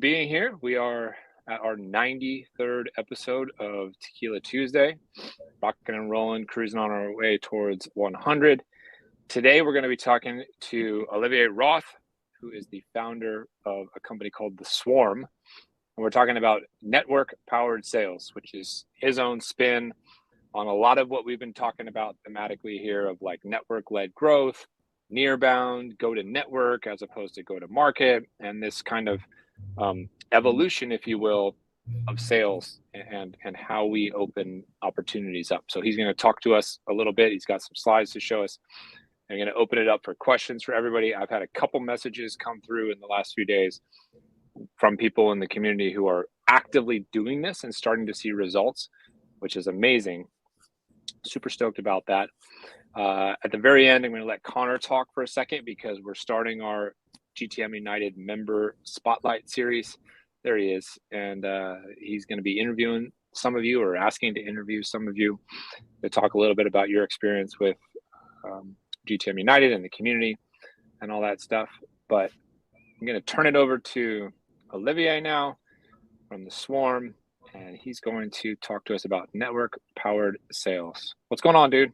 being here. We are at our 93rd episode of Tequila Tuesday, rocking and rolling, cruising on our way towards 100. Today, we're going to be talking to Olivier Roth, who is the founder of a company called THESWARM. And we're talking about network-powered sales, which is his own spin on a lot of what we've been talking about thematically here of like network-led growth, near-bound, go-to-network as opposed to go-to-market, and this kind of evolution, if you will, of sales and how we open opportunities up. So he's going to talk to us a little bit. He's got some slides to show us. I'm going to open it up for questions for everybody. I've had a couple messages come through in the last few days from people in the community who are actively doing this and starting to see results, which is amazing. Super stoked about that. At the very end, I'm going to let Connor talk for a second because we're starting our GTM United member spotlight series. There he is. And he's going to be interviewing some of you or asking to interview some of you to talk a little bit about your experience with GTM United and the community and all that stuff. But I'm going to turn it over to Olivier now from THESWARM, and he's going to talk to us about network-powered sales. What's going on, dude?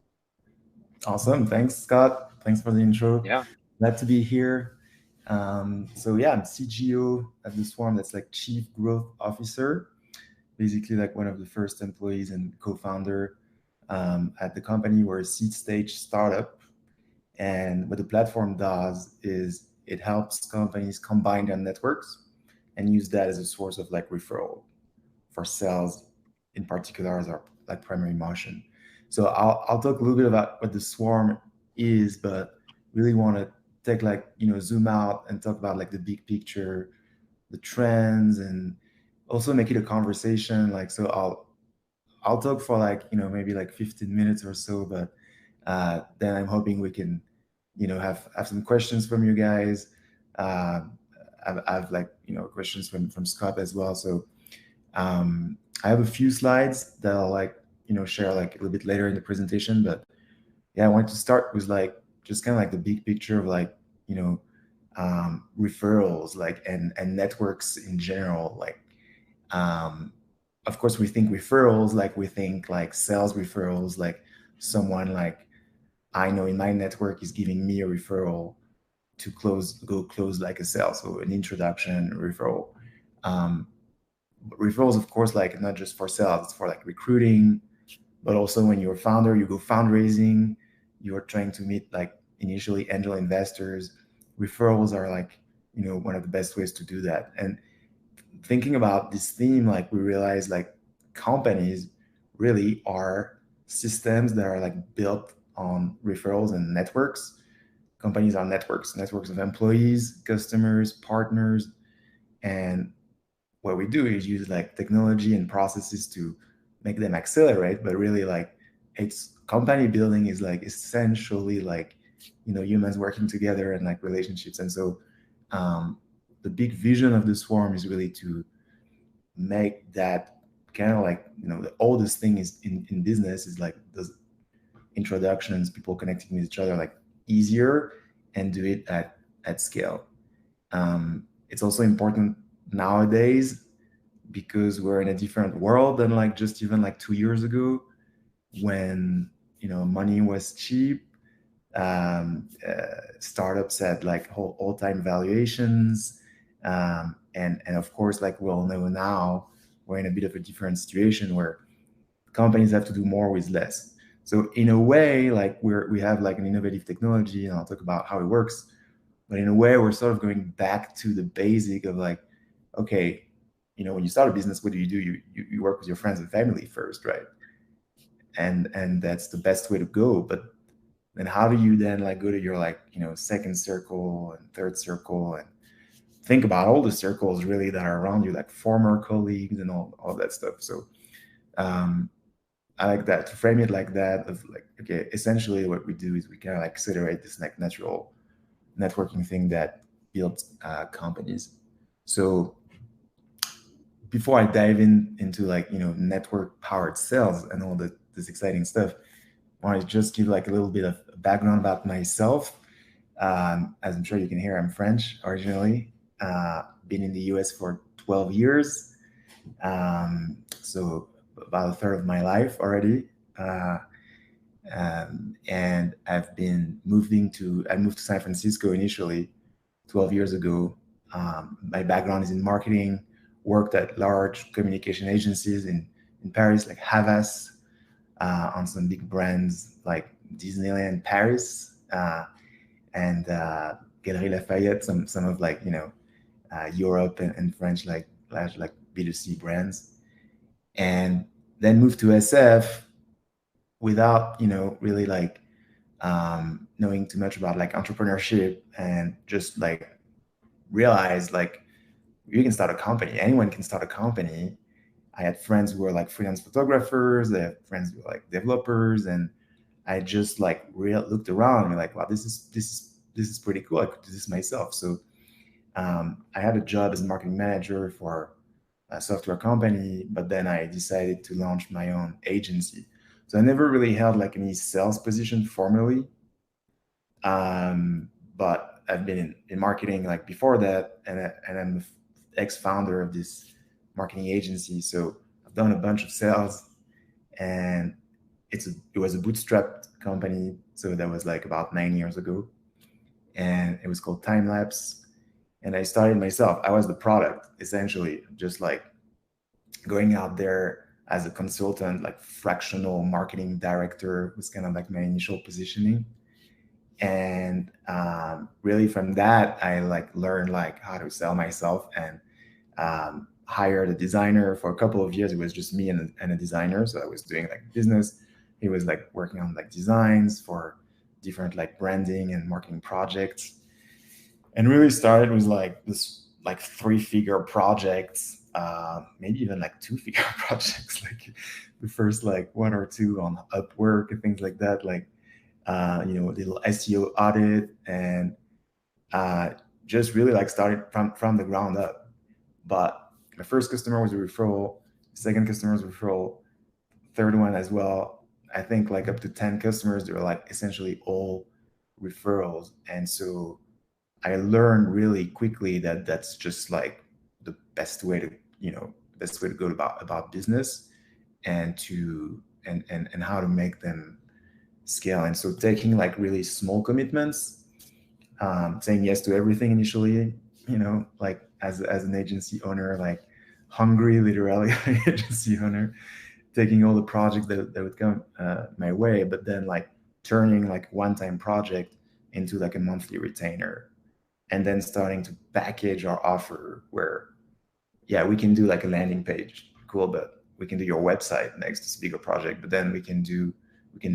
Awesome. Thanks, Scott. Thanks for the intro. Yeah. Glad to be here. So yeah, I'm CGO at THESWARM. That's like Chief Growth Officer, basically like one of the first employees and co-founder at the company. We're a seed stage startup. And what the platform does is it helps companies combine their networks and use that as a source of like referral for sales in particular as our like primary motion. So I'll talk a little bit about what THESWARM is, but really want to take like, zoom out and talk about like the big picture, the trends, and also make it a conversation. Like, so I'll talk for like, maybe like 15 minutes or so, but then I'm hoping we can, have some questions from you guys. I've like, questions from Scott as well. So I have a few slides that I'll like, share like a little bit later in the presentation. But yeah, I wanted to start with like just kind of like the big picture of like, referrals, like and networks in general. Like, of course, we think referrals, like we think like sales referrals, like someone like I know in my network is giving me a referral to go close like a sale. So an introduction referral. Referrals, of course, like not just for sales, it's for like recruiting, but also when you're a founder, you go fundraising, you're trying to meet like initially angel investors. Referrals are like, one of the best ways to do that. And thinking about this theme, like we realize like companies really are systems that are like built on referrals and networks. Companies are networks of employees, customers, partners. And what we do is use like technology and processes to make them accelerate, but really like it's company building is like essentially like, humans working together and like relationships. And so the big vision of THESWARM is really to make that kind of like, the oldest thing is in business is like those introductions, people connecting with each other like easier and do it at scale. It's also important nowadays because we're in a different world than like just even like 2 years ago when money was cheap. Startups had like all-time valuations, and of course, like we all know now, we're in a bit of a different situation where companies have to do more with less. So in a way, like we have like an innovative technology, and I'll talk about how it works. But in a way, we're sort of going back to the basic of like, okay, when you start a business, what do? You work with your friends and family first, right? And that's the best way to go. But then how do you then like go to your like, second circle and third circle and think about all the circles really that are around you, like former colleagues and all that stuff. So I like that, to frame it like that of like, okay, essentially what we do is we kind of like accelerate this like natural networking thing that builds companies. So before I dive into like, network powered sales and all this exciting stuff, I want to just give like a little bit of background about myself. As I'm sure you can hear, I'm French originally, been in the US for 12 years. So about a third of my life already. And I moved to San Francisco initially 12 years ago. My background is in marketing, worked at large communication agencies in Paris, like Havas, on some big brands like Disneyland Paris, and Galeries Lafayette, some of like, Europe and French, like large, like B2C brands. And then moved to SF without, really like knowing too much about like entrepreneurship, and just like realized like you can start a company. Anyone can start a company. I had friends who were like freelance photographers. I had friends who were like developers, and I just like looked around and be like, wow, this is pretty cool. I could do this myself. So I had a job as a marketing manager for a software company, but then I decided to launch my own agency. So I never really held like any sales position formally, but I've been in marketing like before that, and I'm the ex-founder of this marketing agency. So I've done a bunch of sales, and it was a bootstrapped company. So that was like about 9 years ago, and it was called Time Lapse. And I started myself. I was the product, essentially, just like going out there as a consultant, like fractional marketing director was kind of like my initial positioning. And really from that, I like learned like how to sell myself, and hired a designer for a couple of years. It was just me and a designer. So I was doing like business. He was like working on like designs for different like branding and marketing projects. And really started with like this like 3-figure projects, maybe even like 2-figure projects, like the first like 1 or 2 on Upwork and things like that, like little SEO audit, and just really like started from the ground up. But my first customer was a referral, second customer was a referral, third one as well. I think like up to 10 customers, they were like essentially all referrals. And so I learned really quickly that that's just like the best way to, go about business, and how to make them scale. And so taking like really small commitments, saying yes to everything initially, like as an agency owner, like hungry, literally agency owner, taking all the projects that would come my way, but then like turning like one-time project into like a monthly retainer, and then starting to package our offer where, yeah, we can do like a landing page, cool, but we can do your website next to this bigger project, but then we can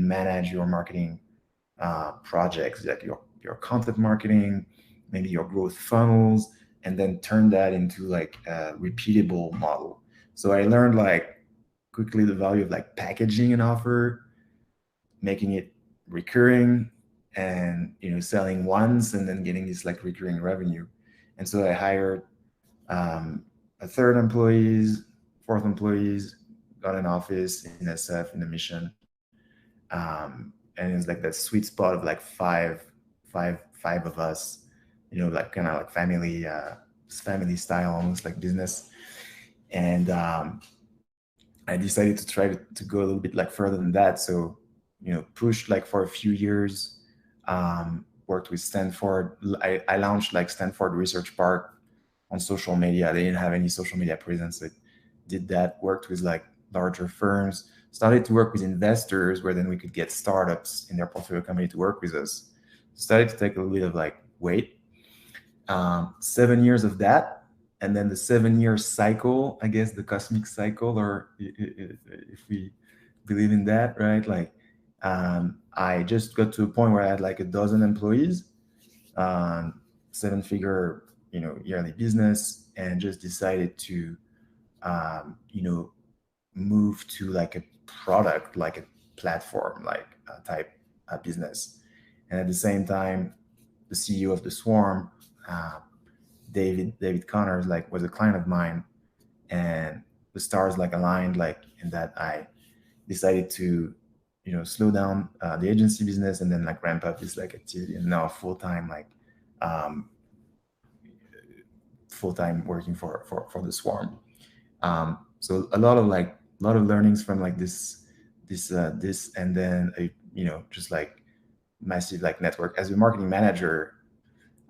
manage your marketing projects, like your content marketing, maybe your growth funnels, and then turn that into like a repeatable model. So I learned like quickly the value of like packaging an offer, making it recurring, and selling once and then getting this like recurring revenue. And so I hired a third employees, fourth employees, got an office in SF in the Mission, and it's like that sweet spot of like five of us, like kind of like family style, almost like business. And I decided to try to go a little bit like further than that. So, pushed like for a few years, worked with Stanford. I launched like Stanford Research Park on social media. They didn't have any social media presence. So I did that, worked with like larger firms, started to work with investors where then we could get startups in their portfolio company to work with us. Started to take a little bit of like weight. 7 years of that, and then the 7-year cycle, I guess the cosmic cycle, or if we believe in that, right? Like, I just got to a point where I had like a dozen employees, 7-figure, yearly business, and just decided to, move to like a product, like a platform, like a type of business. And at the same time, the CEO of THESWARM, uh, David Connors, like was a client of mine, and the stars like aligned, like in that I decided to, slow down the agency business and then like ramp up this like activity, and now full time like um, full-time working for the Swarm. So a lot of learnings from like this, and then just like massive like network. As a marketing manager,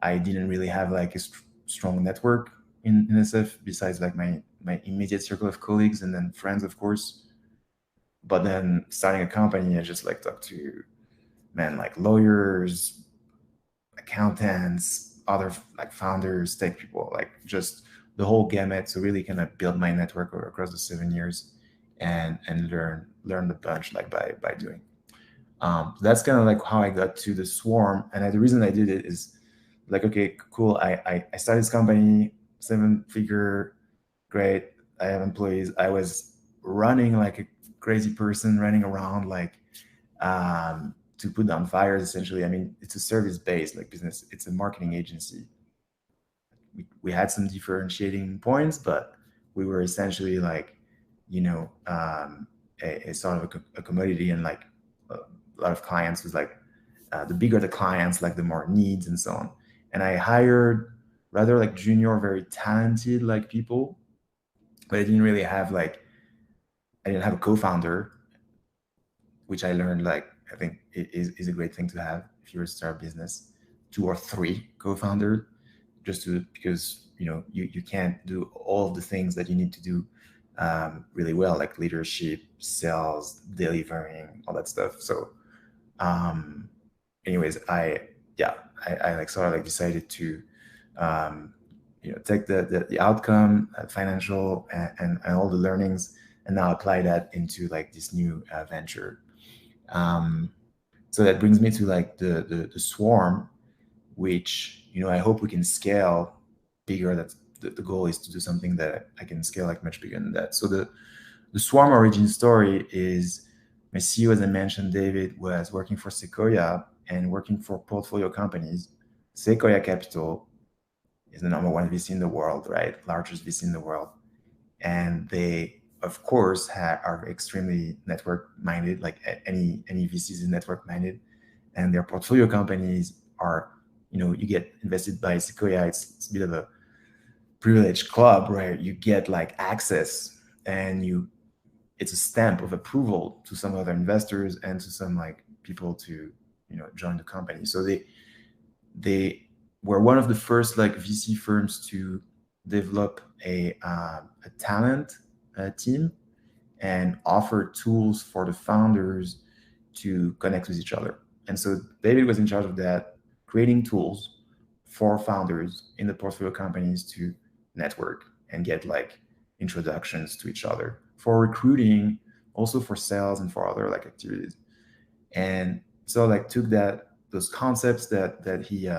I didn't really have like a strong network in SF besides like my immediate circle of colleagues and then friends, of course. But then starting a company, I just like talked to like lawyers, accountants, other like founders, tech people, like just the whole gamut. So really kind of build my network across the 7 years, and learn a bunch like by doing. That's kind of like how I got to the Swarm, and the reason I did it is like, okay, cool. I started this company, 7-figure, great. I have employees. I was running like a crazy person, running around like to put down fires. Essentially, I mean, it's a service-based like business. It's a marketing agency. We had some differentiating points, but we were essentially like, a sort of a commodity, and like a lot of clients was like, the bigger the clients, like the more needs and so on. And I hired rather like junior, very talented like people, but I didn't really have like, I didn't have a co-founder, which I learned like, I think it is a great thing to have if you're a start business, 2 or 3 co-founders, just because you can't do all of the things that you need to do really well, like leadership, sales, delivering, all that stuff. So anyways, I like sort of like decided to take the outcome, financial and all the learnings, and now apply that into like this new venture. So that brings me to like the Swarm, which I hope we can scale bigger. That's the goal, is to do something that I can scale like much bigger than that. So the Swarm origin story is, my CEO, as I mentioned, David, was working for Sequoia and working for portfolio companies. Sequoia Capital is the #1 VC in the world, right? Largest VC in the world. And they, of course, are extremely network minded, like any VC is network minded. And their portfolio companies are, you get invested by Sequoia. It's a bit of a privileged club where you get like access, and it's a stamp of approval to some other investors and to some like people to join the company. So they were one of the first like VC firms to develop a talent team and offer tools for the founders to connect with each other. And so David was in charge of that, creating tools for founders in the portfolio companies to network and get like introductions to each other, for recruiting, also for sales and for other like activities. And so like took those concepts that he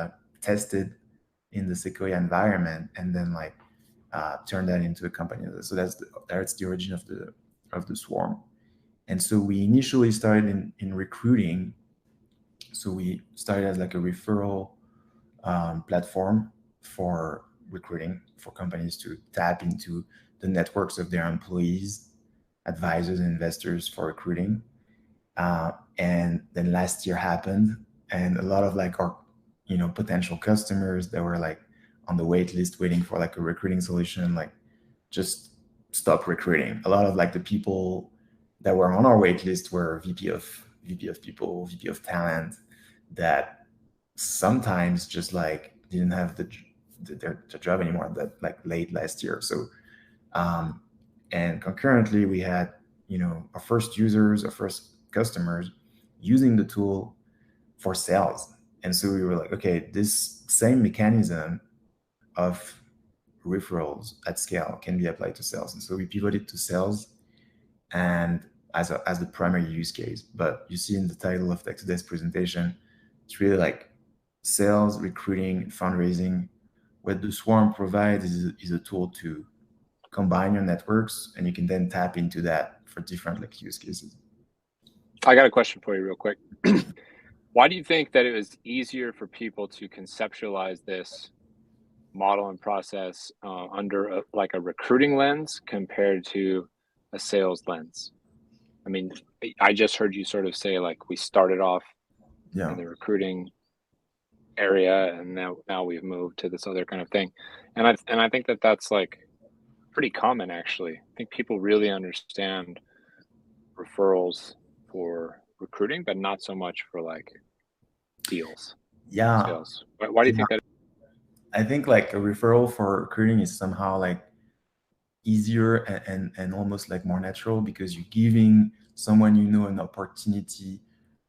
tested in the Sequoia environment, and then like turned that into a company. So that's the origin of the Swarm. And so we initially started in recruiting. So we started as like a referral platform for recruiting, for companies to tap into the networks of their employees, advisors, and investors for recruiting. And then last year happened, and a lot of like our potential customers that were like on the wait list waiting for like a recruiting solution, like just stop recruiting. A lot of like the people that were on our wait list were VP of people, VP of talent, that sometimes just like didn't have their job anymore, that like late last year. So and concurrently we had our first users, our first customers using the tool for sales. And so we were like, okay, this same mechanism of referrals at scale can be applied to sales. And so we pivoted to sales, and as the primary use case. But you see in the title of today's presentation, it's really like sales, recruiting, fundraising. What the Swarm provides is a tool to combine your networks, and you can then tap into that for different like use cases. I got a question for you real quick. Why do you think that it was easier for people to conceptualize this model and process under like a recruiting lens compared to a sales lens? I mean, I just heard you sort of say like we started off in the recruiting area, and now we've moved to this other kind of thing. And I think that that's like pretty common actually. I think people really understand referrals for recruiting, but not so much for like deals, Yeah, sales. Why do you yeah. think that? I think like a referral for recruiting is somehow like easier and almost like more natural because you're giving someone you know an opportunity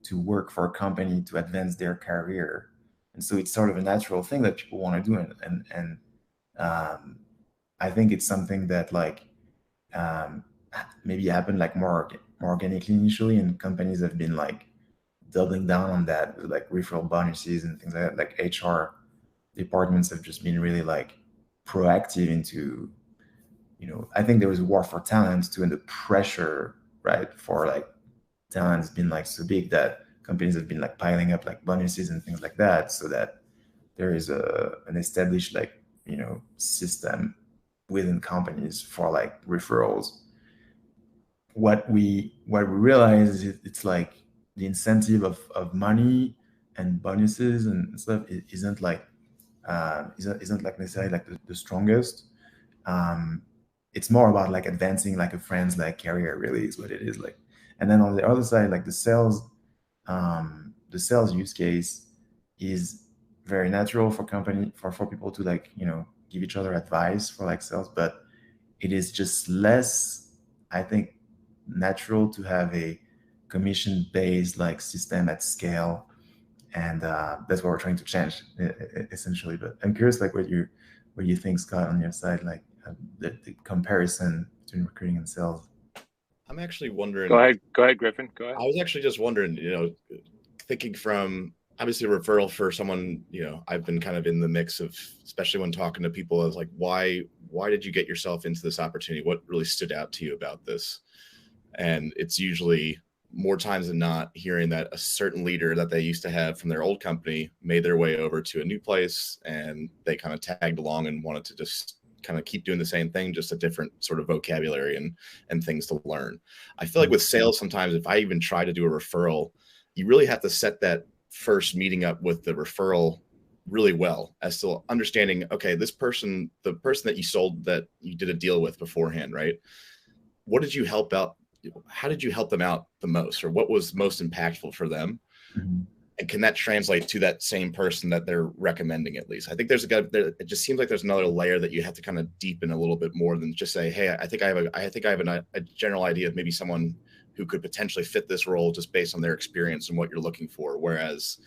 to work for a company to advance their career. And so it's sort of a natural thing that people want to do. And um, I think it's something that like um, maybe happened like more organically initially, and companies have been like doubling down on that with like referral bonuses and things like that. Like HR departments have just been really like proactive into, I think there was a war for talent too, and the pressure, right, for like talent has been like so big that companies have been like piling up like bonuses and things like that, so that there is an established like system within companies for like referrals. What we realize is it's like the incentive of money and bonuses and stuff isn't like isn't like necessarily like the strongest. um it's more about like advancing like a friend's like career, really is what it is like. And then on the other side, like the sales use case is very natural for people to like give each other advice for like sales, but it is just less, I think, natural to have a commission based like system at scale. And that's what we're trying to change, essentially. But I'm curious, like what you think, Scott, on your side, like the comparison between recruiting and sales. I'm actually Go wondering, ahead, go ahead, Griffin. Go I ahead. was actually just wondering, thinking from obviously a referral for someone, I've been kind of in the mix of, especially when talking to people, I was like, why did you get yourself into this opportunity? What really stood out to you about this? And it's usually more times than not hearing that a certain leader that they used to have from their old company made their way over to a new place, and they kind of tagged along and wanted to just kind of keep doing the same thing, just a different sort of vocabulary and things to learn. I feel like with sales, sometimes if I even try to do a referral, you really have to set that first meeting up with the referral really well, as to understanding, okay, this person, the person that you sold, that you did a deal with beforehand, right? What did you help out? How did you help them out the most, or what was most impactful for them? Mhm. And can that translate to that same person that they're recommending? At least I think it just seems like there's another layer that you have to kind of deepen a little bit more than just say, hey, I think I have a general idea of maybe someone who could potentially fit this role just based on their experience and what you're looking for. Whereas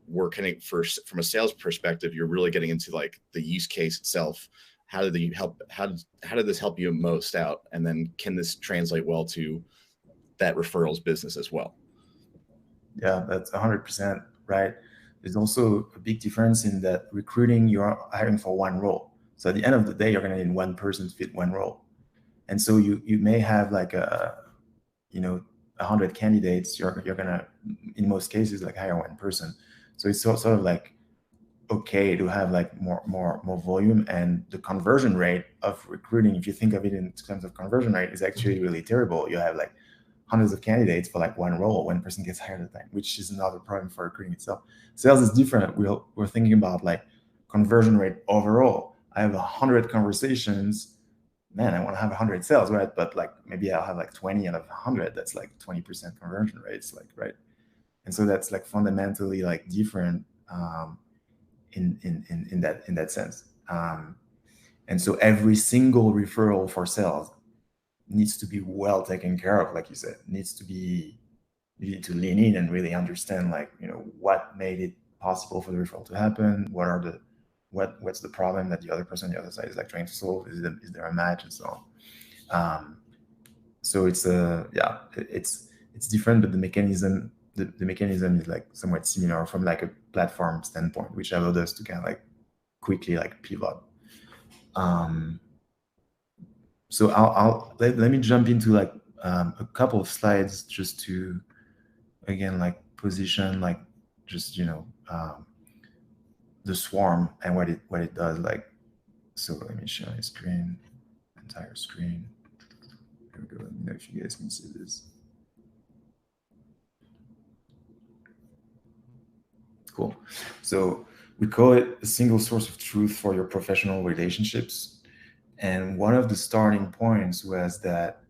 working first from a sales perspective, you're really getting into like the use case itself. How did this help you most out? And then can this translate well to that referrals business as well? Yeah, that's 100% right. There's also a big difference in that recruiting, you're hiring for one role. So at the end of the day, you're going to need one person to fit one role. And so you may have like 100 candidates. You're gonna, in most cases, like hire one person. So it's sort of like okay to have like more volume, and the conversion rate of recruiting, if you think of it in terms of conversion rate, is actually really terrible. You have like hundreds of candidates for like one role, one person gets hired at a time, which is another problem for recruiting itself. Sales is different. We're thinking about like conversion rate overall. I have 100 conversations, man, I want to have 100 sales, right? But like maybe I'll have like 20 out of 100. That's like 20% conversion rates, like, right? And so that's like fundamentally like different in that sense. And so every single referral for sales needs to be well taken care of, like you said. Needs to be, you need to lean in and really understand, like, what made it possible for the referral to happen. What's the problem that the other person on the other side is like trying to solve? Is there a match, and so on. So it's different, but the mechanism is like somewhat similar from like a platform standpoint, which allowed us to kind of like quickly like pivot. So let me jump into like a couple of slides just to again like position like just the swarm and what it does. Like, so let me share my screen, entire screen. Here we go. Let me know if you guys can see this. cool. So we call it a single source of truth for your professional relationships. And one of the starting points was that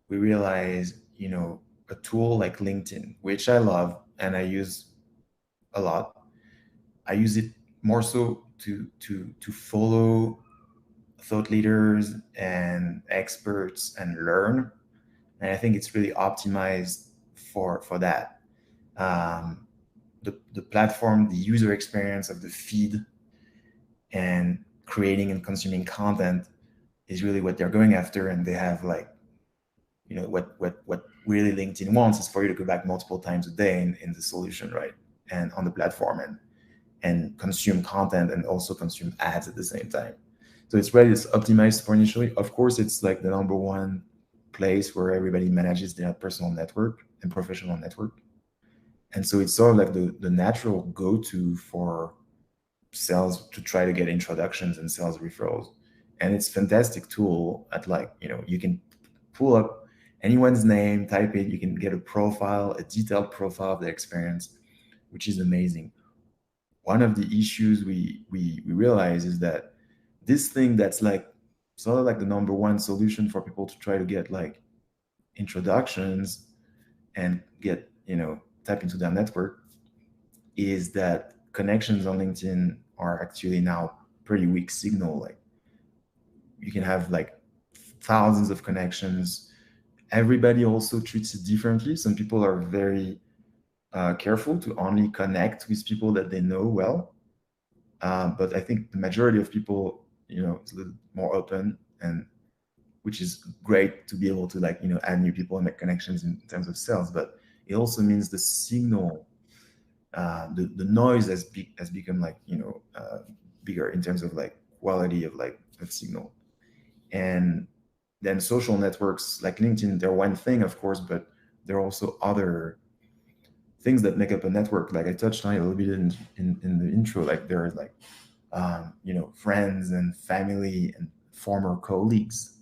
we realized, a tool like LinkedIn, which I love and I use a lot. I use it more so to follow thought leaders and experts and learn. And I think it's really optimized for that. The platform, the user experience of the feed and creating and consuming content is really what they're going after. And they have like, what really LinkedIn wants is for you to go back multiple times a day in the solution, right? And on the platform and consume content and also consume ads at the same time. So it's really optimized for initially. Of course, it's like the number one place where everybody manages their personal network and professional network. And so it's sort of like the natural go-to for sales to try to get introductions and sales referrals. And it's a fantastic tool at like, you can pull up anyone's name, type it, you can get a profile, a detailed profile of their experience, which is amazing. One of the issues we realize is that this thing that's like sort of like the number one solution for people to try to get like introductions and get, tap into their network is that connections on LinkedIn are actually now pretty weak signal. Like you can have like thousands of connections. Everybody also treats it differently. Some people are very careful to only connect with people that they know well. But I think the majority of people, it's a little more open, and which is great to be able to like, add new people and make connections in terms of sales. But it also means the signal, the noise has become like, bigger in terms of like quality of signal. And then social networks like LinkedIn, they're one thing, of course, but there are also other things that make up a network. Like I touched on it a little bit in the intro. Like there are like, friends and family and former colleagues.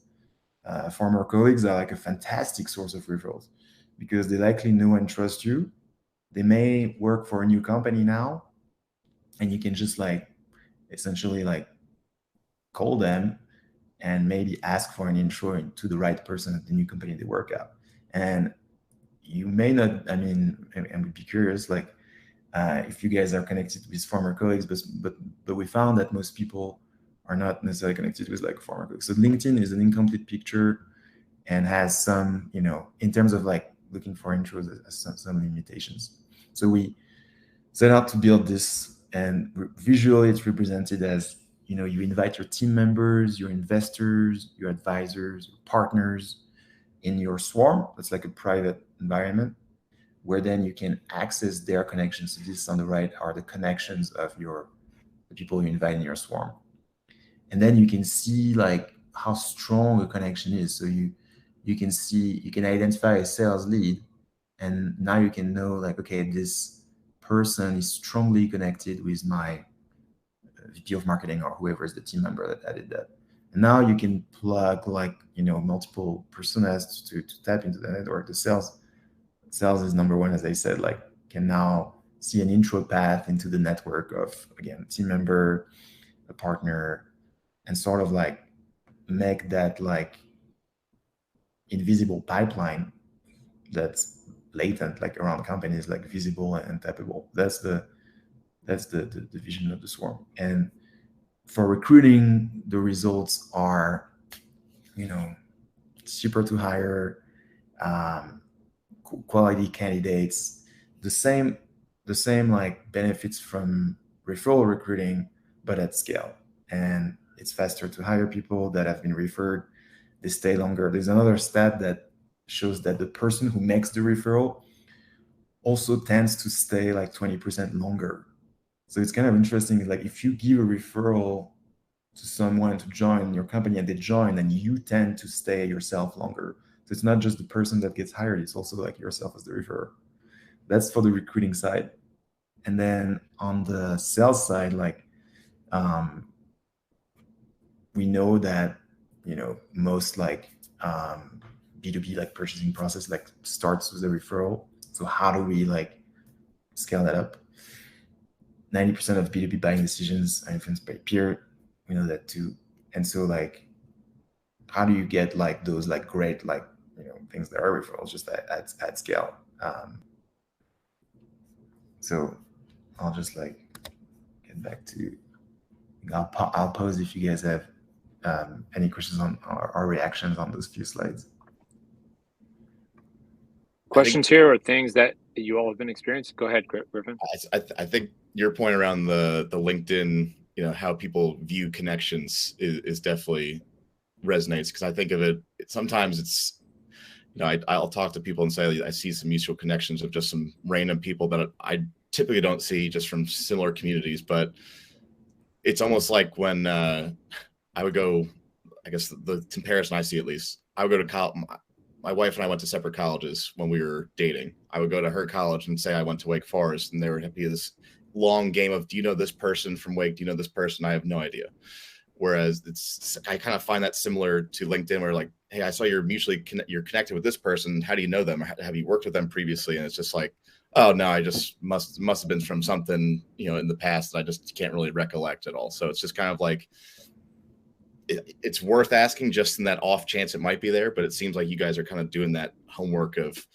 Former colleagues are like a fantastic source of referrals because they likely know and trust you. They may work for a new company now, and you can just like essentially like call them and maybe ask for an intro to the right person at the new company they work at. And you may not, I would be curious, like if you guys are connected with former colleagues, but we found that most people are not necessarily connected with like former colleagues. So LinkedIn is an incomplete picture and has some, in terms of like looking for intros, some limitations. So we set out to build this, and visually it's represented as, you invite your team members, your investors, your advisors, your partners in your swarm. That's like a private environment where then you can access their connections. So this on the right are the connections of the people you invite in your swarm. And then you can see like how strong a connection is. So you can identify a sales lead, and now you can know like, okay, this person is strongly connected with my VP of marketing or whoever is the team member that added that. And now you can plug like, multiple personas to tap into the network. The sales is number one, as I said, like can now see an intro path into the network of, again, team member, a partner, and sort of like make that like invisible pipeline that's latent, like around companies, like visible and tappable. That's the vision of the swarm. And for recruiting, the results are, cheaper to hire, quality candidates, the same like benefits from referral recruiting, but at scale. And it's faster to hire people that have been referred. They stay longer. There's another stat that shows that the person who makes the referral also tends to stay like 20% longer. So it's kind of interesting. Like if you give a referral to someone to join your company and they join, then you tend to stay yourself longer. So it's not just the person that gets hired, it's also like yourself as the referrer. That's for the recruiting side. And then on the sales side, like we know that, most like B2B like purchasing process like starts with a referral. So how do we like scale that up? 90% of B2B buying decisions are influenced by peer. We know that too. And so like, how do you get like those like great like, things that are referrals just at scale? So I'll just like get back to, I'll pause if you guys have any questions on our reactions on those few slides. Questions here or things that you all have been experiencing? Go ahead, Griffin. I think your point around the LinkedIn, how people view connections is definitely resonates, because I think of it sometimes it's, I'll talk to people and say I see some mutual connections of just some random people that I typically don't see just from similar communities. But it's almost like when I would go, I guess the comparison I see, at least, I would go to college. My wife and I went to separate colleges when we were dating. I would go to her college and say I went to Wake Forest, and there would be this long game of, do you know this person from Wake? Do you know this person? I have no idea. Whereas I kind of find that similar to LinkedIn, where like, hey, I saw you're connected with this person. How do you know them? Have you worked with them previously? And it's just like, oh no, I just must have been from something, in the past that I just can't really recollect at all. So it's just kind of like, it's worth asking just in that off chance it might be there. But it seems like you guys are kind of doing that homework of,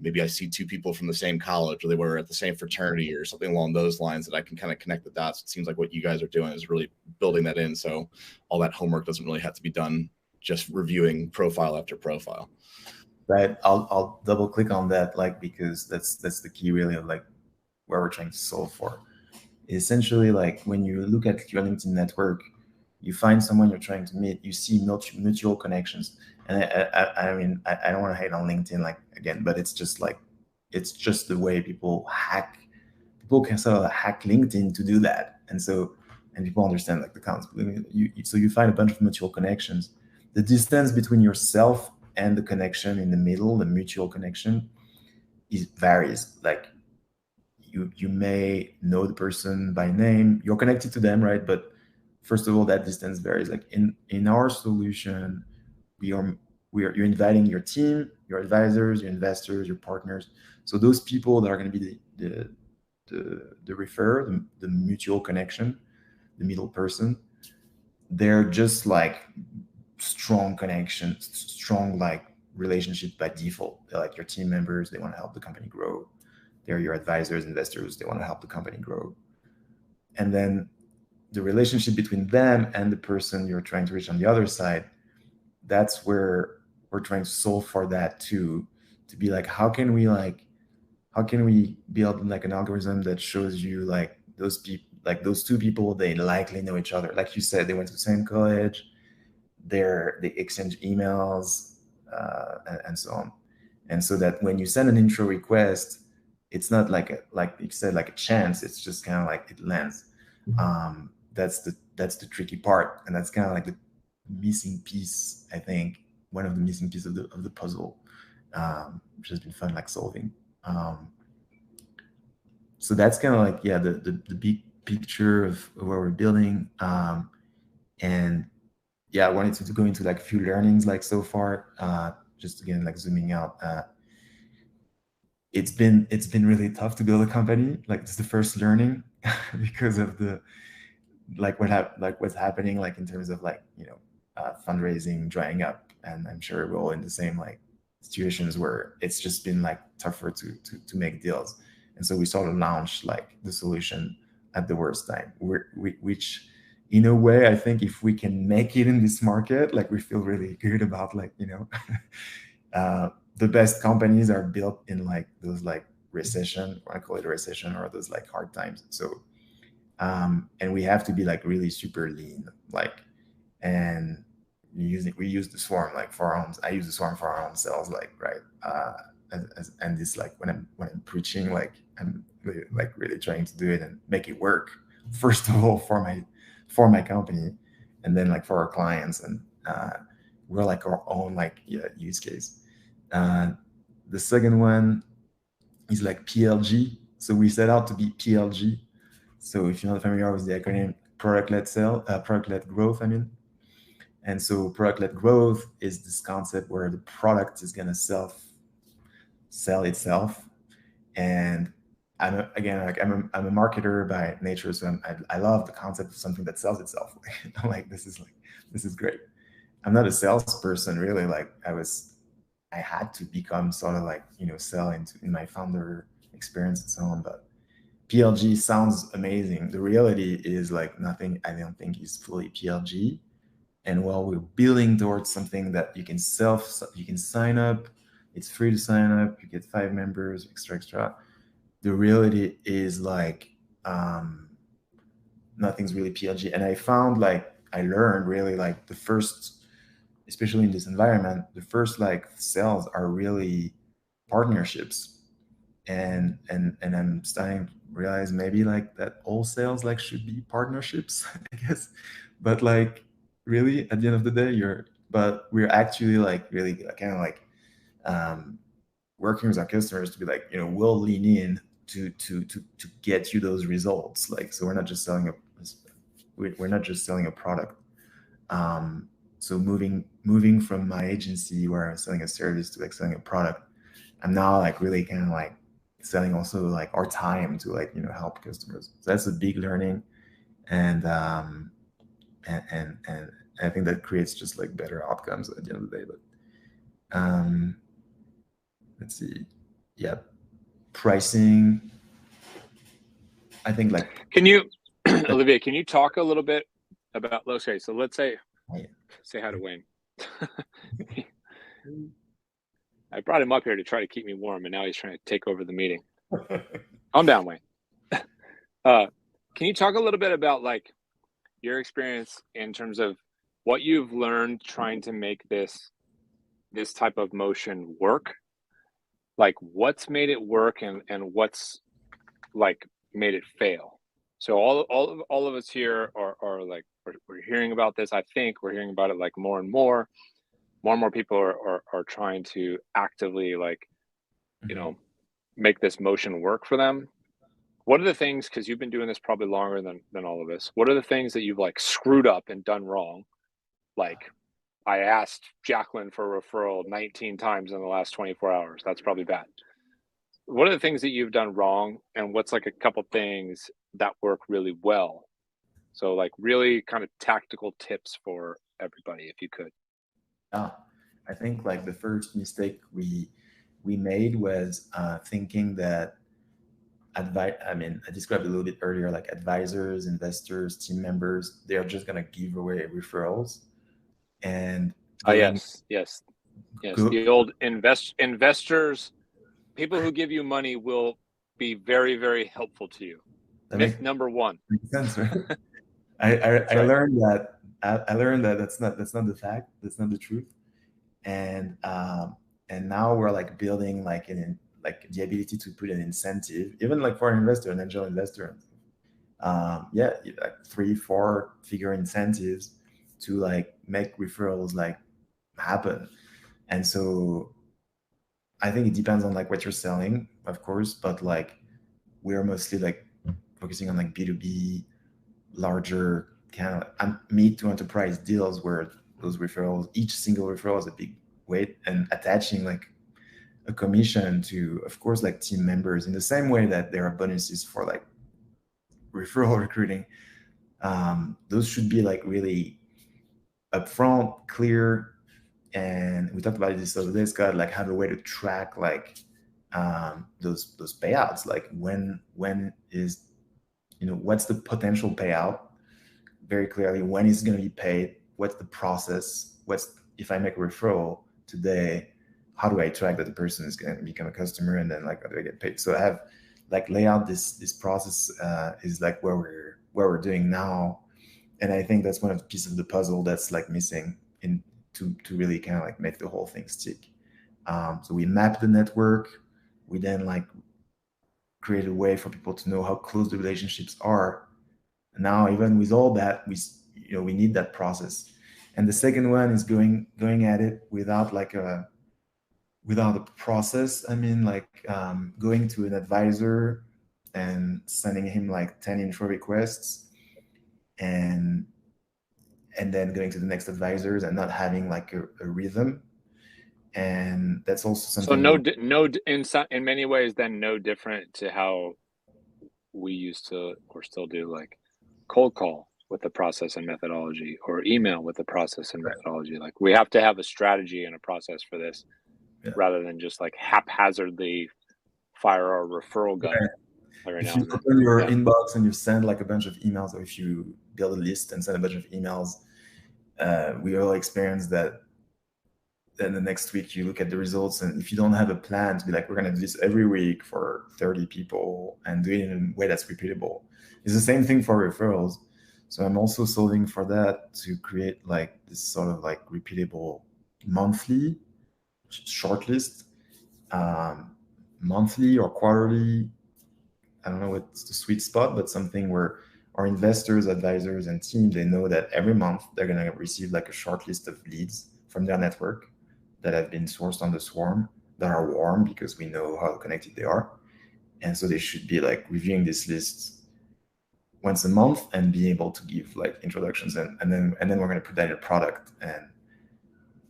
maybe I see two people from the same college, or they were at the same fraternity or something along those lines, that I can kind of connect the dots. It seems like what you guys are doing is really building that in. So all that homework doesn't really have to be done just reviewing profile after profile. Right. I'll double click on that, like, because that's the key really of like where we're trying to solve for. Essentially, like when you look at your LinkedIn network, you find someone you're trying to meet, you see mutual connections. And I mean, I don't want to hate on LinkedIn, like, again, but it's just the way people can sort of hack LinkedIn to do that. And people understand like the concept. So you find a bunch of mutual connections. The distance between yourself and the connection in the middle, the mutual connection, varies. Like you may know the person by name, you're connected to them, right? But first of all, that distance varies. Like in our solution, you're inviting your team, your advisors, your investors, your partners. So those people that are going to be the referrer, the mutual connection, the middle person, they're just like strong connections, strong like relationships by default. They're like your team members. They want to help the company grow. They're your advisors, investors. They want to help the company grow. And then the relationship between them and the person you're trying to reach on the other side, that's where we're trying to solve for that too, to be like, how can we build like an algorithm that shows you like those people, like those two people, they likely know each other. Like you said, they went to the same college, they exchange emails, and so on. And so that when you send an intro request, it's not like you said, like a chance. It's just kind of like it lands. That's the tricky part, and that's kind of like the missing piece. I think one of the missing pieces of the puzzle, which has been fun like solving. So that's kind of like, yeah, the big picture of where we're building. And yeah, I wanted to go into like a few learnings like so far, just again like zooming out. It's been really tough to build a company. Like it's the first learning because of the what's happening like in terms of like fundraising drying up, and I'm sure we're all in the same like situations where it's just been like tougher to make deals. And so we sort of launched like the solution at the worst time, which in a way I think if we can make it in this market, like we feel really good about like the best companies are built in like those like recession, or I call it a recession, or those like hard times. So and we have to be like really super lean, like, and we use the swarm like for our own. I use the swarm for our own sales, like, right. And this like when I'm preaching, like I'm really trying to do it and make it work. First of all, for my company, and then like for our clients, and we're like our own like use case. The second one is like PLG. So we set out to be PLG. So if you're not familiar with the acronym, product-led growth, I mean. And so product-led growth is this concept where the product is going to sell itself. And again, like I'm a marketer by nature, so I love the concept of something that sells itself. I'm like, this is great. I'm not a salesperson really. Like I had to become sort of like, sell in my founder experience and so on. But PLG sounds amazing. The reality is like nothing I don't think is fully PLG. And while we're building towards something that you can sign up, it's free to sign up, you get 5 members, extra. The reality is like nothing's really PLG. And I learned really like the first, especially in this environment, the first like sales are really partnerships. And I'm starting to realize maybe like that all sales like should be partnerships, I guess. But like really at the end of the day, but we're actually like really kind of like working with our customers to be like, we'll lean in to get you those results. Like, so we're not just selling a product. So moving from my agency where I'm selling a service to like selling a product, I'm now like really kind of like selling also like our time to like, help customers. So that's a big learning. And I think that creates just like better outcomes at the end of the day. But let's see. Yeah. Pricing. I think like, Olivier, can you talk a little bit about, okay, so let's say hi to Wayne. I brought him up here to try to keep me warm, and now he's trying to take over the meeting. Calm down, Wayne. Can you talk a little bit about like your experience in terms of what you've learned trying to make this type of motion work? Like what's made it work and what's like made it fail? So all of us here are like we're hearing about this. I think we're hearing about it like more and more people are trying to actively like, make this motion work for them. What are the things, because you've been doing this probably longer than all of us, what are the things that you've like screwed up and done wrong? Like I asked Jacqueline for a referral 19 times in the last 24 hours. That's probably bad. What are the things that you've done wrong, and what's like a couple things that work really well? So like really kind of tactical tips for everybody, if you could. Yeah, I think like the first mistake we made was thinking that I described a little bit earlier, like advisors, investors, team members, they're just gonna give away referrals. And yes. The old investors, people who give you money will be very, very helpful to you. Myth number one. Makes sense, right? I learned that that's not the fact. That's not the truth. And now we're like building like like the ability to put an incentive, even like for an investor, an angel investor. Like 3-4 figure incentives to like make referrals like happen. And so I think it depends on like what you're selling, of course, but like we're mostly like focusing on like B2B, larger kind of mid to enterprise deals where those referrals, each single referral is a big weight, and attaching like a commission to, of course, like team members in the same way that there are bonuses for like referral recruiting. Those should be like really upfront, clear. And we talked about this the other day, Scott, like have a way to track like those payouts, like when is, what's the potential payout very clearly, when is it going to be paid, what's the process, if I make a referral today, how do I track that the person is going to become a customer, and then like how do I get paid? So I have like lay out this process is like where we're doing now. And I think that's one of the pieces of the puzzle that's like missing to really kind of like make the whole thing stick. So we map the network. We then like create a way for people to know how close the relationships are. And now, even with all that, we need that process. And the second one is going at it without a process. I mean, like going to an advisor and sending him like 10 intro requests, and then going to the next advisors and not having like a rhythm. And that's also something. So in many ways, then no different to how we used to, or still do, like cold call with the process and methodology, or email with the process and methodology. Like we have to have a strategy and a process for this, rather than just like haphazardly fire our referral gun. If you open your inbox and you send like a bunch of emails, or if you build a list and send a bunch of emails, we all experience that. Then the next week you look at the results, and if you don't have a plan to be like, we're going to do this every week for 30 people and do it in a way that's repeatable, it's the same thing for referrals. So I'm also solving for that, to create like this sort of like repeatable monthly shortlist, monthly or quarterly. I don't know what's the sweet spot, but something where our investors, advisors, and team, they know that every month they're going to receive like a short list of leads from their network that have been sourced on the swarm, that are warm because we know how connected they are. And so they should be like reviewing this list once a month and be able to give like introductions, and then we're going to put that in a product and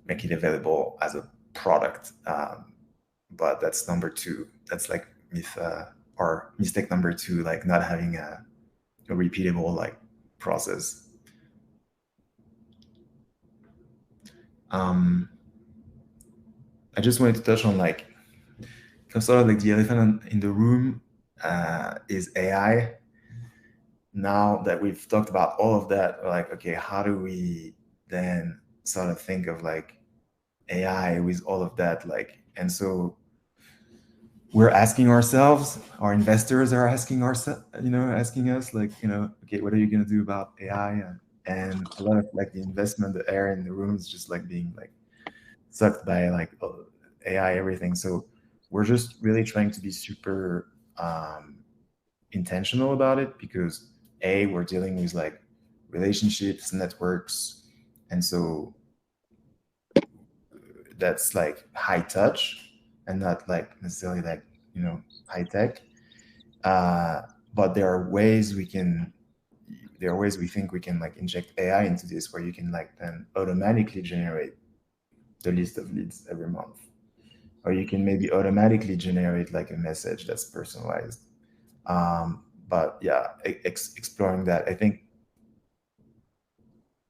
make it available as a product. But that's number two. That's like or mistake number two, like not having a repeatable like process. I just wanted to touch on like sort of like the elephant in the room is AI. Now that we've talked about all of that, we're like, okay, how do we then sort of think of like AI with all of that? Like, and so we're asking ourselves, our investors are asking ourselves, asking us like, okay, what are you going to do about AI? And a lot of like the investment, the air in the room is just like being like sucked by like AI, everything. So we're just really trying to be super intentional about it, because we're dealing with like relationships, networks, and so that's like high touch and not like necessarily like high tech. But there are ways we think we can like inject AI into this, where you can like then automatically generate the list of leads every month, or you can maybe automatically generate like a message that's personalized. But yeah, exploring that. I think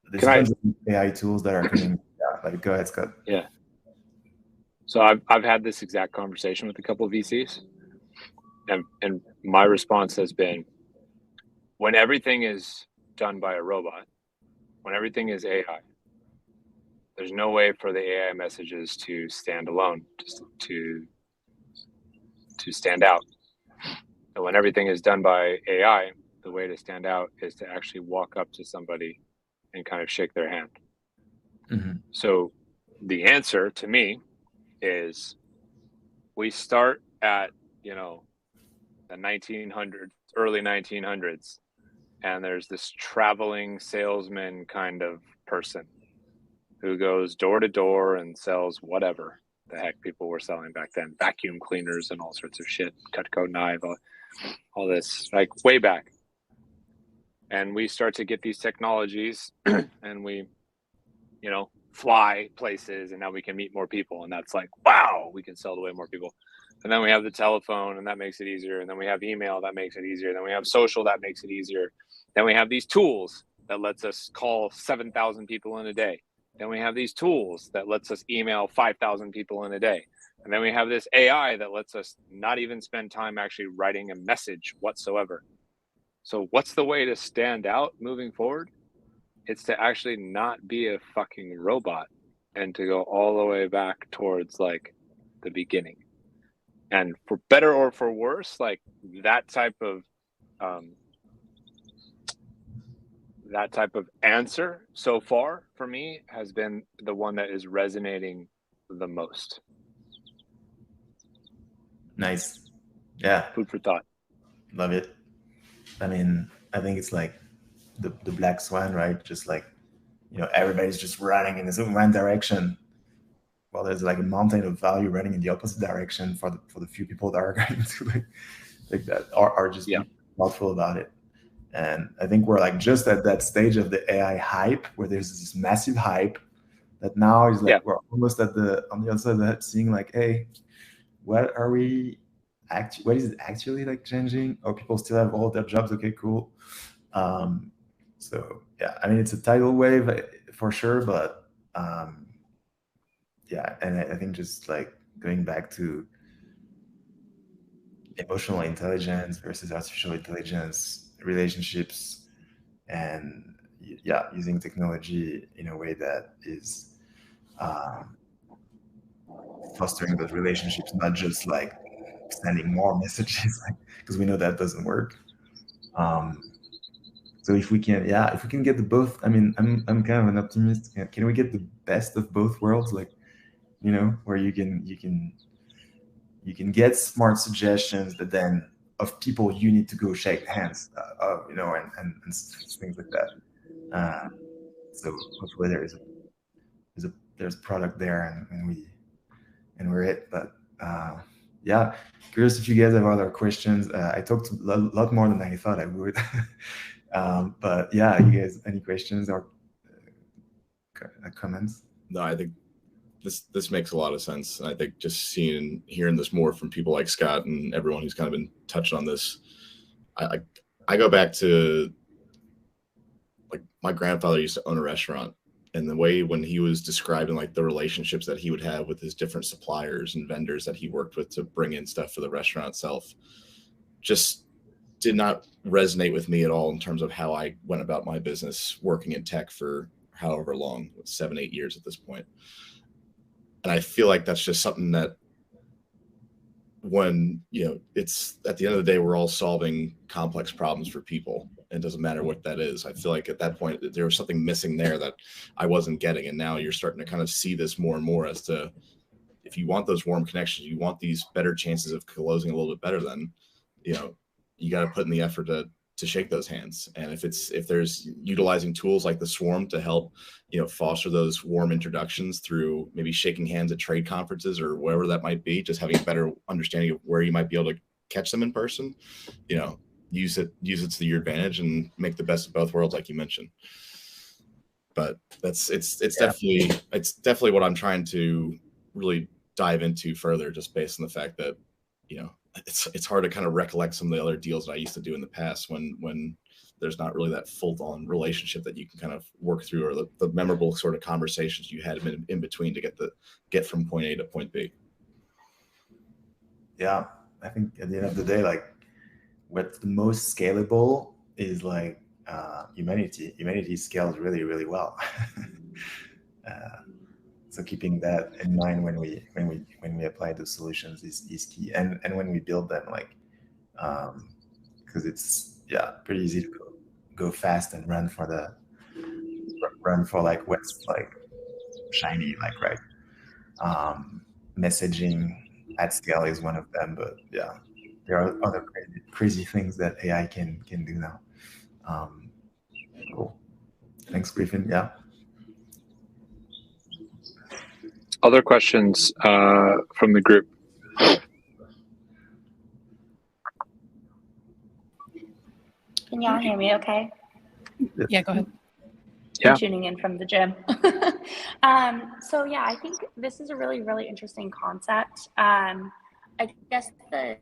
there's tons of AI tools that are coming. Yeah, like go ahead, Scott. Yeah. So I've had this exact conversation with a couple of VCs, and my response has been, when everything is done by a robot, when everything is AI, there's no way for the AI messages to stand alone, just to stand out. And when everything is done by AI, the way to stand out is to actually walk up to somebody and kind of shake their hand. Mm-hmm. So the answer to me is, we start at, the 1900s, early 1900s, and there's this traveling salesman kind of person who goes door to door and sells whatever the heck people were selling back then, vacuum cleaners and all sorts of shit, Cutco knife, all this, like way back. And we start to get these technologies and we, fly places, and now we can meet more people. And that's like, wow, we can sell to way more people. And then we have the telephone, and that makes it easier. And then we have email, that makes it easier. Then we have social, that makes it easier. Then we have these tools that lets us call 7,000 people in a day. Then we have these tools that lets us email 5,000 people in a day. And then we have this AI that lets us not even spend time actually writing a message whatsoever. So what's the way to stand out moving forward? It's to actually not be a fucking robot, and to go all the way back towards like the beginning. And for better or for worse, like that type of answer so far for me has been the one that is resonating the most. Nice. Yeah. Food for thought. Love it. I mean, I think it's like the black swan, right? Just like, everybody's just running in this one direction. Well, there's like a mountain of value running in the opposite direction for the few people that are going to like that are just thoughtful about it. And I think we're like just at that stage of the AI hype, where there's this massive hype that now is like we're almost on the other side of that, seeing like, hey, what are we what is it actually like changing? Or people still have all their jobs? Okay, cool. So yeah, I mean, it's a tidal wave for sure, but yeah, and I think just like going back to emotional intelligence versus artificial intelligence, relationships, and yeah, using technology in a way that is fostering those relationships, not just like sending more messages, because we know that doesn't work. So if we can, yeah, if we can get the both, I mean, I'm kind of an optimist. Can we get the best of both worlds? Like, where you can get smart suggestions, but then of people you need to go shake hands, and things like that. So hopefully there's a product there, and we're it. But yeah, curious if you guys have other questions. I talked a lot more than I thought I would. But yeah, you guys, any questions or comments? No, I think this makes a lot of sense. I think just hearing this more from people like Scott and everyone who's kind of been touched on this, I go back to like my grandfather used to own a restaurant, and the way when he was describing like the relationships that he would have with his different suppliers and vendors that he worked with to bring in stuff for the restaurant itself just did not resonate with me at all in terms of how I went about my business working in tech for however long, 7-8 years at this point. And I feel like that's just something that when, it's at the end of the day, we're all solving complex problems for people. It doesn't matter what that is. I feel like at that point, there was something missing there that I wasn't getting. And now you're starting to kind of see this more and more as to, if you want those warm connections, you want these better chances of closing a little bit better, then, you got to put in the effort to shake those hands. And if there's utilizing tools like the Swarm to help, foster those warm introductions through maybe shaking hands at trade conferences or wherever that might be, just having a better understanding of where you might be able to catch them in person, use it to your advantage and make the best of both worlds, like you mentioned. But it's definitely what I'm trying to really dive into further, just based on the fact that, it's hard to kind of recollect some of the other deals that I used to do in the past when there's not really that full-on relationship that you can kind of work through, or the memorable sort of conversations you had in between to get from point A to point B. Yeah, I think at the end of the day, like what's the most scalable is like humanity. Humanity scales really, really well. So keeping that in mind when we apply those solutions is key, and when we build them, like because it's pretty easy to go fast and run for like what's like shiny, like right. Messaging at scale is one of them, but yeah, there are other crazy things that AI can do now. Cool. Thanks, Griffin. Yeah. Other questions from the group? Can y'all hear me okay? Yeah, go ahead. Yeah. I'm tuning in from the gym. So yeah, I think this is a really, really interesting concept. I guess the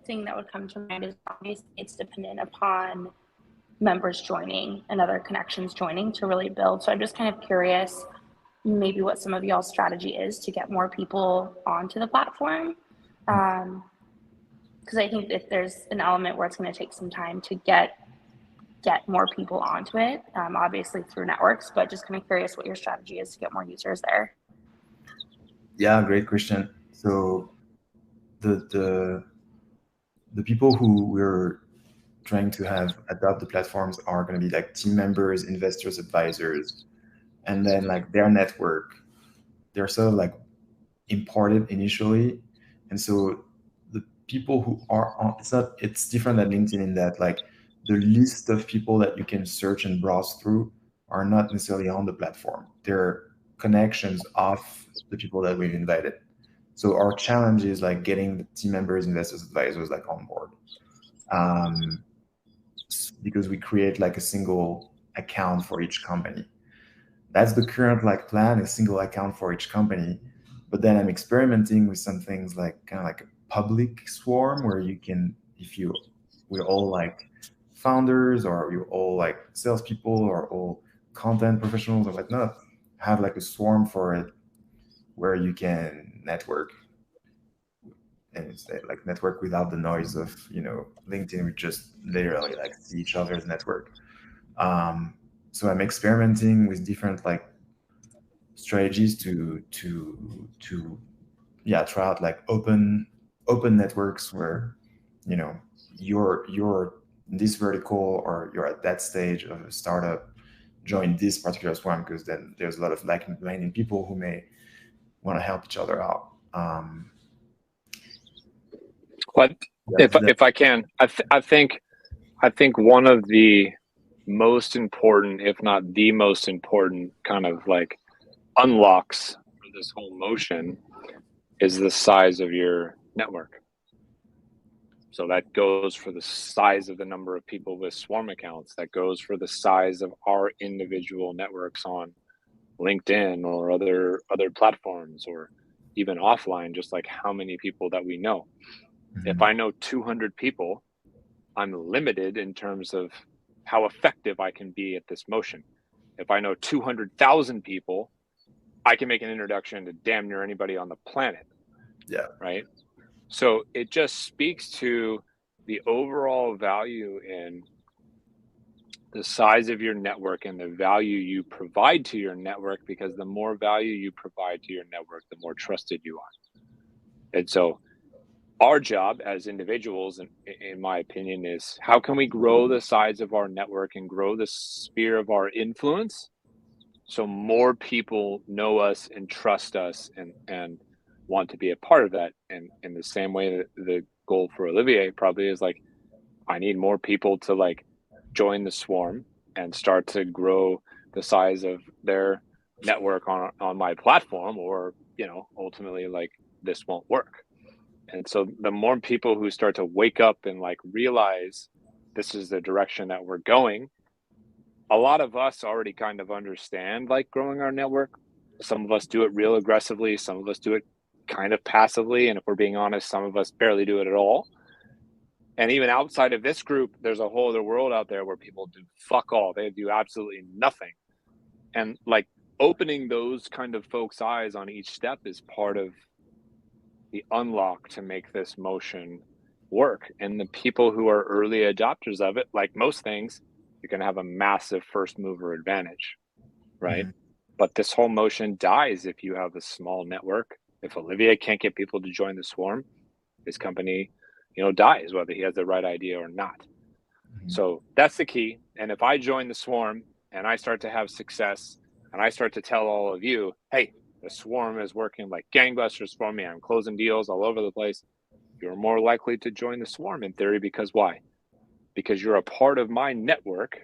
thing that would come to mind is obviously it's dependent upon members joining and other connections joining to really build. So I'm just kind of curious maybe what some of y'all's strategy is to get more people onto the platform. Because I think if there's an element where it's going to take some time to get more people onto it, obviously through networks, but just kind of curious what your strategy is to get more users there. Yeah, great question. So the people who we're trying to have adopt the platforms are going to be like team members, investors, advisors, and then like their network. They're sort of like imported initially, and so the people who are on, it's different than LinkedIn in that like the list of people that you can search and browse through are not necessarily on the platform. They're connections of the people that we've invited. So our challenge is like getting the team members, investors, advisors like on board, because we create like a single account for each company. That's the current like plan, a single account for each company. But then I'm experimenting with some things like kind of like a public swarm where you can, we're all like founders, or you're all like salespeople, or all content professionals or whatnot, have like a swarm for it where you can network. And it's like network without the noise of, LinkedIn. We just literally like see each other's network. So I'm experimenting with different like strategies to try out like open networks where, you're in this vertical, or you're at that stage of a startup, join this particular swarm, because then there's a lot of like-minded people who may want to help each other out. But if I can, I think one of the most important, if not the most important, kind of like unlocks for this whole motion is the size of your network. So that goes for the size of the number of people with swarm accounts. That goes for the size of our individual networks on LinkedIn or other platforms, or even offline, just like how many people that we know. Mm-hmm. If I know 200 people, I'm limited in terms of how effective I can be at this motion. If I know 200,000 people, I can make an introduction to damn near anybody on the planet. Yeah. Right. So it just speaks to the overall value in the size of your network and the value you provide to your network, because the more value you provide to your network, the more trusted you are. And so our job as individuals, in my opinion, is how can we grow the size of our network and grow the sphere of our influence so more people know us and trust us and want to be a part of that. And in the same way that the goal for Olivier probably is like, I need more people to like join the swarm and start to grow the size of their network on my platform, or, ultimately like this won't work. And so the more people who start to wake up and like realize this is the direction that we're going, a lot of us already kind of understand like growing our network. Some of us do it real aggressively. Some of us do it kind of passively. And if we're being honest, some of us barely do it at all. And even outside of this group, there's a whole other world out there where people do fuck all. They do absolutely nothing. And like opening those kind of folks' eyes on each step is part of the unlock to make this motion work. And the people who are early adopters of it, like most things, you're going to have a massive first mover advantage, right? Mm-hmm. But this whole motion dies if you have a small network. If Olivier can't get people to join the swarm, his company, dies, whether he has the right idea or not. Mm-hmm. So that's the key. And if I join the swarm and I start to have success and I start to tell all of you, hey, the swarm is working like gangbusters for me, I'm closing deals all over the place, you're more likely to join the swarm in theory. Because why? Because you're a part of my network,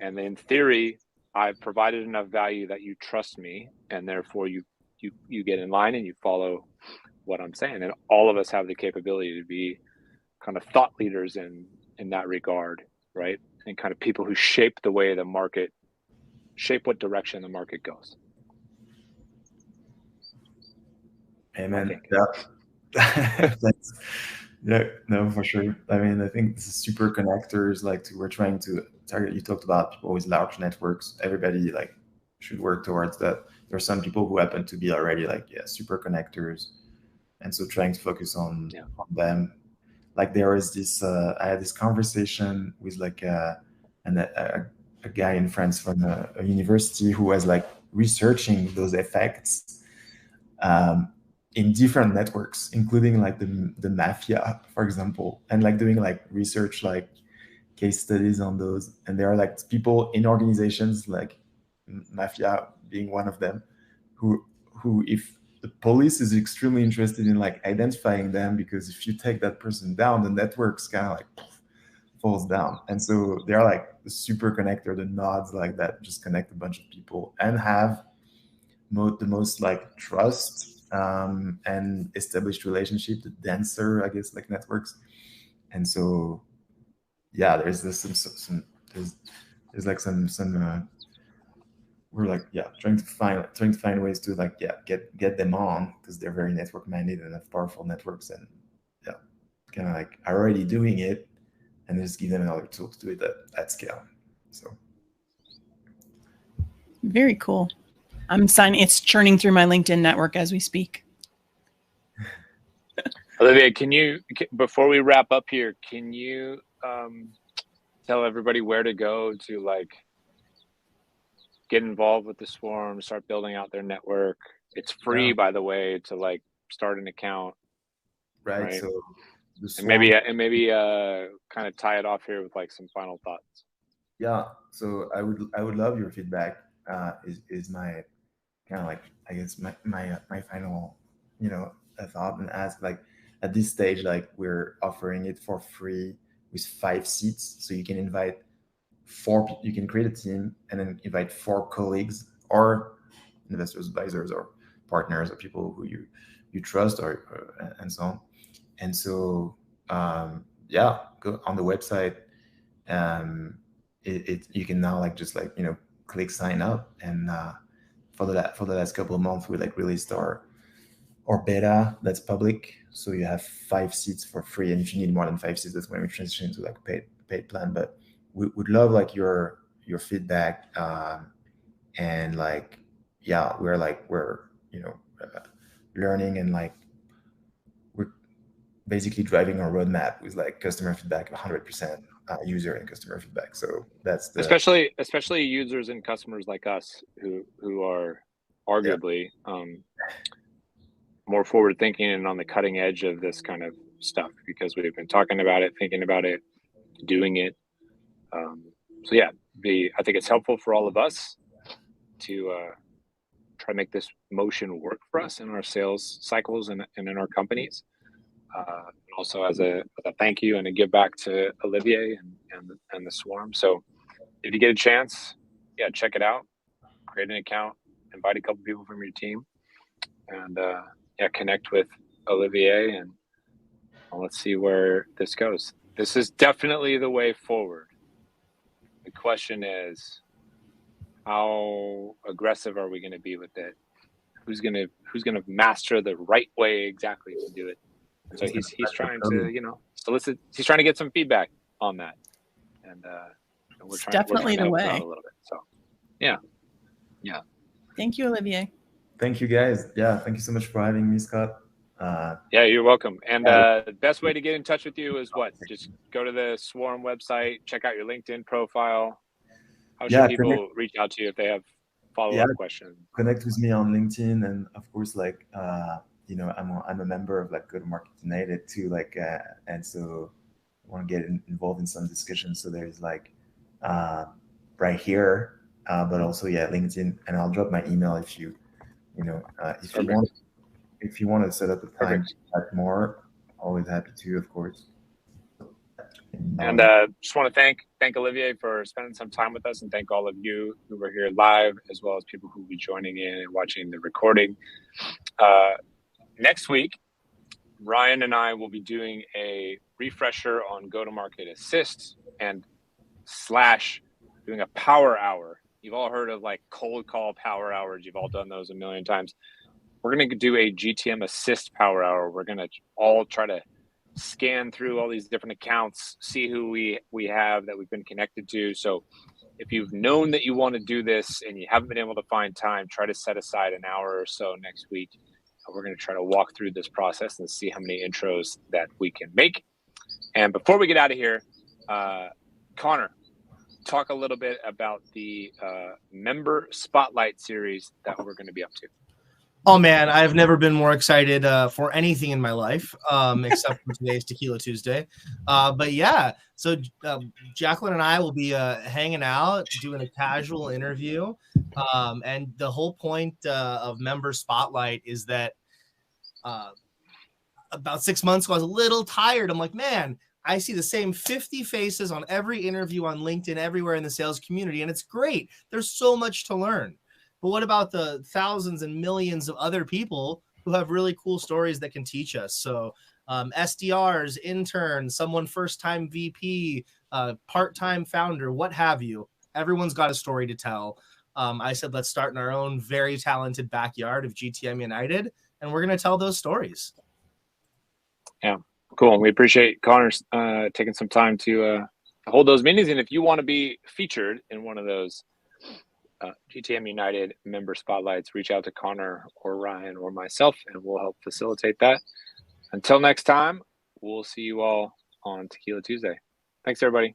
and in theory, I've provided enough value that you trust me, and therefore you get in line and you follow what I'm saying. And all of us have the capability to be kind of thought leaders in that regard, right? And kind of people who shape the way the market, shape what direction the market goes. Amen. Yeah. Yeah, no, for sure. I mean, I think this is super connectors. Like, we're trying to target. You talked about people with large networks. Everybody like should work towards that. There are some people who happen to be already like super connectors, and so trying to focus on them. Like there was this. I had this conversation with like a guy in France from a university who was like researching those effects. In different networks, including like the mafia, for example, and like doing like research, like case studies on those. And there are like people in organizations, like mafia being one of them, who if the police is extremely interested in like identifying them, because if you take that person down, the network's kind of like falls down. And so they're like the super connector, the nodes like that, just connect a bunch of people and have the most like trust and established relationship, the denser, I guess, like networks. And so, there's this there's like some we're like trying to find ways to like get them on, because they're very network minded and have powerful networks, and kind of like are already doing it, and just give them another tool to do it at scale. So very cool. I'm signing. It's churning through my LinkedIn network as we speak. Olivier, before we wrap up here, can you tell everybody where to go to like get involved with the Swarm, start building out their network? It's free, by the way, to like start an account. Right. So the Swarm, and maybe kind of tie it off here with like some final thoughts. Yeah. So I would love your feedback. Is my kind of like, I guess my final, thought, and ask, like, at this stage, like, we're offering it for free with 5 seats. So you can invite 4, you can create a team and then invite 4 colleagues or investors, advisors, or partners, or people who you trust, or and so on. And so, go on the website. You can now like just like, click sign up, and for the last couple of months, we like released our beta that's public. So you have 5 seats for free, and if you need more than 5 seats, that's when we transition to like paid plan. But we would love like your feedback, and like, we're learning, and like we're basically driving our roadmap with like customer feedback, 100% user and customer feedback. So that's especially users and customers like us who are arguably more forward thinking and on the cutting edge of this kind of stuff, because we've been talking about it, thinking about it, doing it. So yeah, I think it's helpful for all of us to try to make this motion work for us in our sales cycles and in our companies. Also as a thank you and a give back to Olivier and the Swarm. So if you get a chance, check it out, create an account, invite a couple people from your team, and connect with Olivier, and let's see where this goes. This is definitely the way forward. The question is, how aggressive are we going to be with it? Who's going to master the right way exactly to do it? So he's trying to solicit. He's trying to get some feedback on that, and we're trying definitely to the help way out a little bit. So yeah. Thank you, Olivier. Thank you, guys. Yeah, thank you so much for having me, Scott. Yeah, you're welcome. And the best way to get in touch with you is what? Just go to the Swarm website, check out your LinkedIn profile. How should people reach out to you if they have follow-up questions? Connect with me on LinkedIn, and of course, like I'm a member of like Go-to-Market United too, like, and so I want to get involved in some discussions. So there's like right here, but also LinkedIn, and I'll drop my email if you want to set up a time to chat more. Always happy to, of course. And just want to thank Olivier for spending some time with us, and thank all of you who were here live, as well as people who will be joining in and watching the recording. Next week, Ryan and I will be doing a refresher on Go-to-Market Assist and / doing a power hour. You've all heard of like cold call power hours. You've all done those a million times. We're going to do a GTM Assist power hour. We're going to all try to scan through all these different accounts, see who we have that we've been connected to. So if you've known that you want to do this and you haven't been able to find time, try to set aside an hour or so next week. We're going to try to walk through this process and see how many intros that we can make. And before we get out of here, Connor, talk a little bit about the member spotlight series that we're going to be up to. Oh man, I've never been more excited for anything in my life, except for today's Tequila Tuesday. But yeah, so Jacqueline and I will be hanging out, doing a casual interview. And the whole point of Member Spotlight is that about 6 months ago, I was a little tired. I'm like, man, I see the same 50 faces on every interview on LinkedIn, everywhere in the sales community, and it's great. There's so much to learn. But what about the thousands and millions of other people who have really cool stories that can teach us? So SDRs, interns, someone first-time VP, part-time founder, what have you. Everyone's got a story to tell. I said, let's start in our own very talented backyard of GTM United, and we're going to tell those stories. Yeah. Cool. And we appreciate Connor taking some time to hold those meetings. And if you want to be featured in one of those GTM United member spotlights, reach out to Connor or Ryan or myself, and we'll help facilitate that. Until next time, we'll see you all on Tequila Tuesday. Thanks, everybody.